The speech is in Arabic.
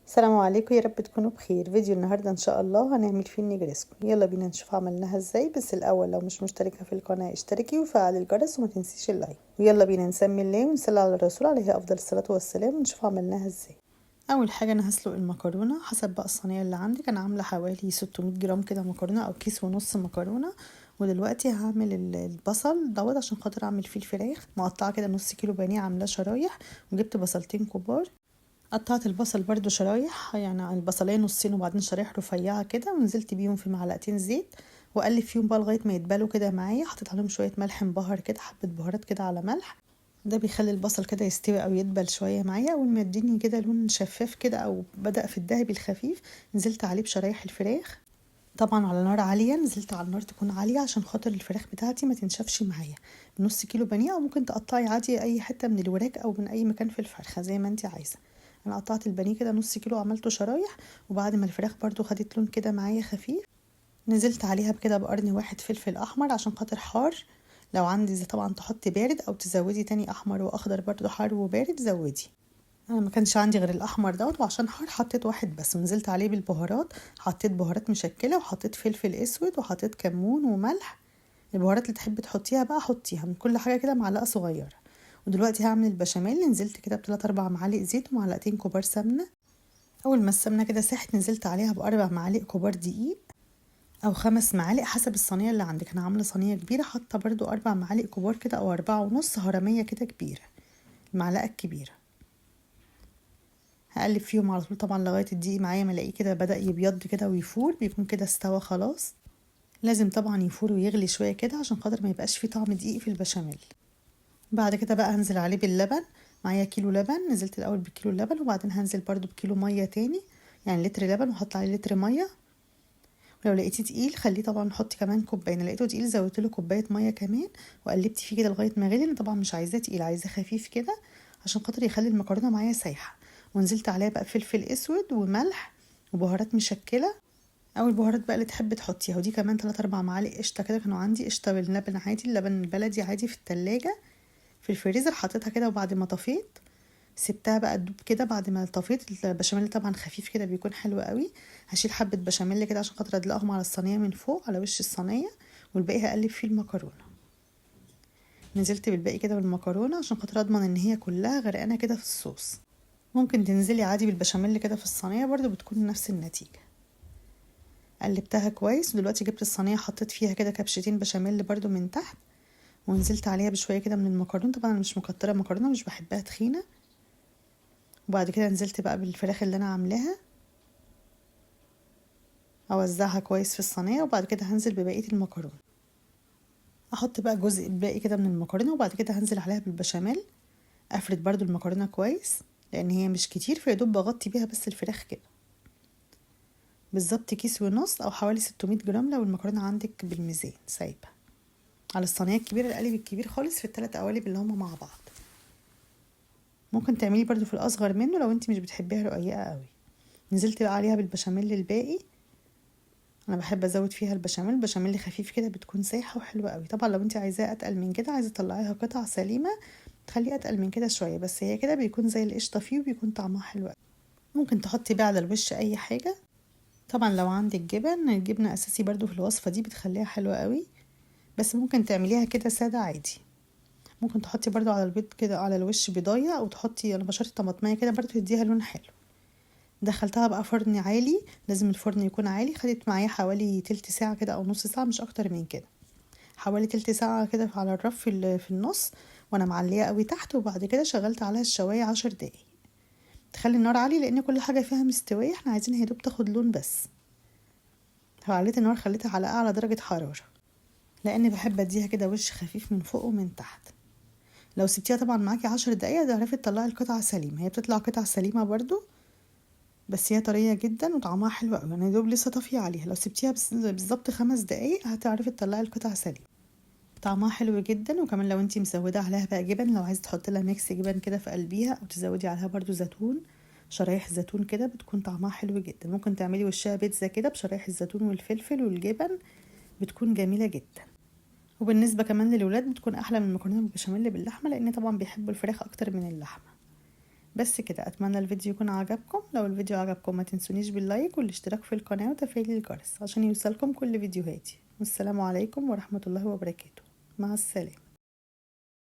السلام عليكم، يا رب تكونوا بخير. فيديو النهارده ان شاء الله هنعمل فيه النجريسكو. يلا بينا نشوف عملناها ازاي. بس الاول لو مش مشتركه في القناه اشتركي وفعلي الجرس وما تنسيش اللايك. ويلا بينا نسمي الله ونصلي على الرسول عليه افضل الصلاه والسلام ونشوف عملناها ازاي. اول حاجه انا هسلق المكرونه حسب بقى الصينيه اللي عندك. انا عامله حوالي 600 جرام كده مكرونه او كيس ونص مكرونه. ودلوقتي هعمل البصل دوت عشان خاطر اعمل فيه الفراخ. مقطعه كده نص كيلو بانيه عاملاه شرايح، وجبت بصلتين كبار. قطعت البصل برضو شرايح، يعني البصلية نصين وبعدين شرايح رفيعة كده، ونزلت بيهم في معلقتين زيت واقلب فيهم بقى لغايه ما يتبالوا كده معايا. حطيت عليهم شويه ملح مبهر كده، حبه بهارات كده على ملح. ده بيخلي البصل كده يستوي او يدبل شويه معايا. اول ما يديني كده لون شفاف كده او بدأ في الدهبي الخفيف، نزلت عليه بشرايح الفراخ. طبعا على نار عاليه، نزلت على النار تكون عاليه عشان خاطر الفراخ بتاعتي ما تنشفش معايا. نص كيلو بانيه، او ممكن تقطعي عادي اي حته من الوراك او من اي مكان في الفرخه زي ما انت عايزه. انا قطعت البانيه كده نص كيلو وعملته شرايح. وبعد ما الفراخ برضو خدت لون كده معايا خفيف، نزلت عليها بكده بقرن واحد فلفل احمر عشان خاطر حار. لو عندي زي طبعا تحطي بارد او تزودي تاني احمر واخضر برضو حار وبارد زودي. انا ما كانش عندي غير الاحمر دوت، وعشان حار حطيت واحد بس. ونزلت عليه بالبهارات، حطيت بهارات مشكله وحطيت فلفل اسود وحطيت كمون وملح. البهارات اللي تحبي تحطيها بقى حطيها، من كل حاجه كده معلقه صغيره. ودلوقتي هعمل البشاميل. نزلت كده بثلاث اربع معالق زيت ومعلقتين كبار سمنه. اول ما السمنه كده ساحت، نزلت عليها باربع معالق كبار دقيق او 5 معالق حسب الصينيه اللي عندك. انا عامله صينيه كبيره، حاطه برضو 4 معالق كبار كده او 4 ونص هرميه كده كبيره، المعلقه الكبيره. هقلب فيهم على طول طبعا لغايه الدقيق معايا ما الاقيه كده بدأ يبيض كده ويفور، بيكون كده استوى خلاص. لازم طبعا يفور ويغلي شويه كده عشان خاطر ما يبقاش فيه طعم دقيق في البشاميل. بعد كده بقى هنزل عليه باللبن. معايا كيلو لبن، نزلت الاول بكيلو لبن وبعدين هنزل برضو بكيلو ميه تاني، يعني لتر لبن وحط عليه لتر ميه. ولو لقيتيه تقيل خليه طبعا حطي كمان كوبايه، لقيته تقيل زودت له كوبايه ميه كمان. وقلبت فيه كده لغايه ما غلي. انا طبعا مش عايزاه تقيل، عايزاه خفيف كده عشان خاطر يخلي المكرونه معايا سايحه. ونزلت عليها بقى فلفل اسود وملح وبهارات مشكله او البهارات بقى اللي تحبي تحطيها. ودي كمان 3 4 معالق قشطه كده، كانوا عندي قشطه باللبن عادي، اللبن البلدي عادي في التلاجة. في الفريزر حطيتها كده، وبعد ما طفيت سبتها بقى تدوب كده. بعد ما طفيت البشاميل طبعا خفيف كده بيكون حلو قوي. هشيل حبه بشاميل كده عشان خاطر ادلقهم على الصينيه من فوق على وش الصينيه، والباقي هقلب فيه المكرونه. نزلت بالباقي كده بالمكرونه عشان خاطر اضمن ان هي كلها غرقانه كده في الصوص. ممكن تنزلي عادي بالبشاميل كده في الصينيه برضو بتكون نفس النتيجه. قلبتها كويس. ودلوقتي جبت الصينيه حطيت فيها كده كبشتين بشاميل برضو من تحت، ونزلت عليها بشويه كده من المكرونه. طبعا انا مش مكتره مكرونه، مش بحبها تخينه. وبعد كده نزلت بقى بالفراخ اللي انا عاملاها، اوزعها كويس في الصينيه. وبعد كده هنزل ببقيه المكرونه، احط بقى جزء باقي كده من المكرونه. وبعد كده هنزل عليها بالبشاميل. افرد برضو المكرونه كويس لان هي مش كتير، فيدوب بغطي بيها بس الفراخ كده. بالظبط كيس ونص او حوالي 600 جرام لو المكرونه عندك بالميزان سايبه. على الصينيه الكبيره القالب الكبير خالص في الثلاث قوالب اللي هما مع بعض. ممكن تعملي برضو في الاصغر منه لو انت مش بتحبيها رقيقه قوي. نزلت بقى عليها بالبشاميل الباقي. انا بحب ازود فيها البشاميل، بشاميل خفيف كده بتكون سايحه وحلوه قوي. طبعا لو انت عايزاه اتقل من كده، عايزه تطلعيها قطع سليمه، تخليه اتقل من كده شويه، بس هي كده بيكون زي القشطه فيه وبيكون طعمها حلو قوي. ممكن تحطي بقى على الوش اي حاجه. طبعا لو عندك جبن، الجبنه اساسي برضو في الوصفه دي بتخليها حلوه قوي، بس ممكن تعمليها كده ساده عادي. ممكن تحطي برضو على البيض كده على الوش بيضايه، او تحطي انا بشرت طماطميه كده برضو تديها لون حلو. دخلتها بقى فرن عالي، لازم الفرن يكون عالي. خدت معايا حوالي تلت ساعة كده او نص ساعة، مش اكتر من كده. حوالي تلت ساعة كده على الرف في النص، وانا معلية قوي تحت. وبعد كده شغلت عليها الشواية 10 دقايق. تخلي النار عالي لان كل حاجة فيها مستوية، احنا عايزينها يدوب تاخد لون بس. عليت النار خليتها على اعلى درجة حرارة، لان بحب اديها كده وش خفيف من فوق ومن تحت. لو سبتيها طبعا معاكي 10 دقايق تعرفي تطلعي القطعة سليمة. هي بتطلع قطع سليمة برضو، بس هي طريه جدا وطعمها حلو قوي. انا دوب لسه طافيه عليها. لو سبتيها بالظبط 5 دقايق هتعرفي تطلعي القطع سليم. طعمها حلو جدا. وكمان لو انتي مزوده عليها بقى جبن، لو عايزه تحطي لها ميكس جبن كده في قلبيها، او تزودي عليها برضو زيتون، شرايح زيتون كده، بتكون طعمها حلو جدا. ممكن تعملي وشها بيتزا كده بشرايح الزيتون والفلفل والجبن، بتكون جميله جدا. وبالنسبه كمان للولاد بتكون احلى من المكرونه بالبشاميل باللحمه، لان طبعا بيحبوا الفراخ اكتر من اللحمه. بس كده، اتمنى الفيديو يكون عجبكم. لو الفيديو عجبكم ما تنسونيش باللايك والاشتراك في القناة وتفعيل الجرس عشان يوصلكم كل فيديوهاتي. والسلام عليكم ورحمة الله وبركاته. مع السلامة.